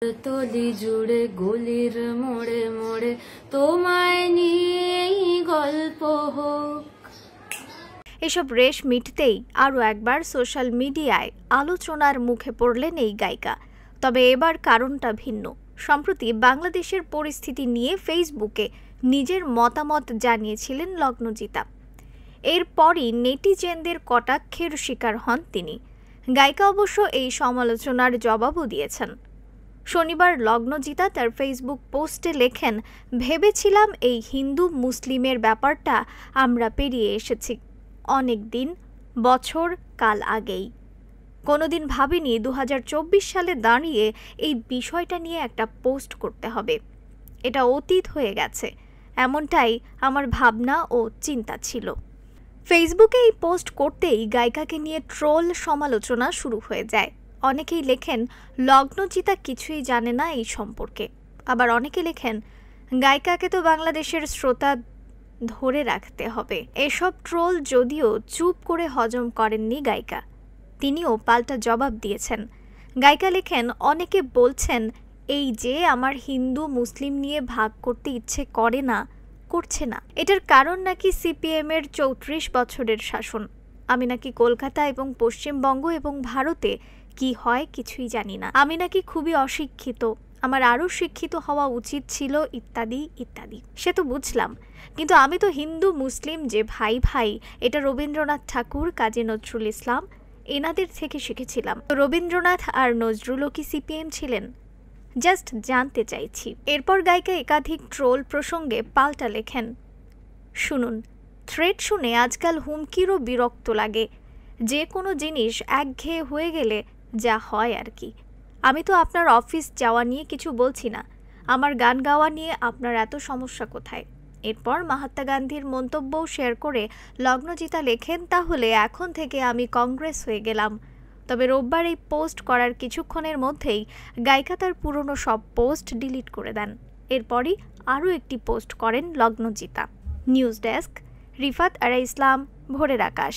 তলি জুড়ে গলির মোড়ে মোড়ে তোমায় নিয়েই গল্প হোক। এসব রেশ মিটতেই আরও একবার সোশ্যাল মিডিয়ায় আলোচনার মুখে পড়লেন এই গায়িকা। তবে এবার কারণটা ভিন্ন। সম্প্রতি বাংলাদেশের পরিস্থিতি নিয়ে ফেসবুকে নিজের মতামত জানিয়েছিলেন লগ্নজিতা। এরপরই নেটিজেনদের কটাক্ষের শিকার হন তিনি। গায়িকা অবশ্য এই সমালোচনার জবাবও দিয়েছেন। শনিবার লগ্নজিতা তার ফেসবুক পোস্টে লেখেন, ভেবেছিলাম এই হিন্দু মুসলিমের ব্যাপারটা আমরা পেরিয়ে এসেছি অনেক দিন, বছর, কাল আগেই। কোনোদিন ভাবিনি 2024 সালে দাঁড়িয়ে এই বিষয়টা নিয়ে একটা পোস্ট করতে হবে। এটা অতীত হয়ে গেছে, এমনটাই আমার ভাবনা ও চিন্তা ছিল। ফেসবুকে এই পোস্ট করতেই গায়িকাকে নিয়ে ট্রোল সমালোচনা শুরু হয়ে যায়। অনেকেই লেখেন লগ্নজিতা কিছুই জানে না এই সম্পর্কে, আবার অনেকে লেখেন গায়িকাকে তো বাংলাদেশের শ্রোতা ধরে রাখতে হবে। এসব ট্রোল যদিও চুপ করে হজম করেননি গায়িকা, তিনিও পাল্টা জবাব দিয়েছেন। গায়িকা লেখেন, অনেকে বলছেন এই যে আমার হিন্দু মুসলিম নিয়ে ভাগ করতে ইচ্ছে করে না, করছে না, এটার কারণ নাকি সিপিএমের 34 বছরের শাসন। আমি নাকি কলকাতা এবং পশ্চিমবঙ্গ এবং ভারতে কি হয় কিছুই জানি না। আমি নাকি খুবই অশিক্ষিত, আমার আরও শিক্ষিত হওয়া উচিত ছিল, ইত্যাদি ইত্যাদি। সে তো বুঝলাম, কিন্তু আমি তো হিন্দু মুসলিম যে ভাই ভাই, এটা রবীন্দ্রনাথ ঠাকুর, কাজী নজরুল ইসলাম এনাদের থেকে শিখেছিলাম। রবীন্দ্রনাথ আর নজরুলও কি সিপিএম ছিলেন? জাস্ট জানতে চাইছি। এরপর গায়িকা একাধিক ট্রোল প্রসঙ্গে পাল্টা লেখেন, শুনুন, থ্রেড শুনে আজকাল হুমকিরও বিরক্ত লাগে। যে কোনো জিনিস একঘেয়ে হয়ে গেলে যা হয় আর কি। আমি তো আপনার অফিস যাওয়া নিয়ে কিছু বলছি না, আমার গান গাওয়া নিয়ে আপনার এত সমস্যা কোথায়? এরপর মহাত্মা গান্ধীর মন্তব্যও শেয়ার করে লগ্নজিতা লেখেন, তাহলে এখন থেকে আমি কংগ্রেস হয়ে গেলাম। তবে রোববার এই পোস্ট করার কিছুক্ষণের মধ্যেই গায়িকা তার পুরনো সব পোস্ট ডিলিট করে দেন। এরপরই আরও একটি পোস্ট করেন লগ্নজিতা। নিউজ ডেস্ক, রিফাত আরা ইসলাম, ভোরের আকাশ।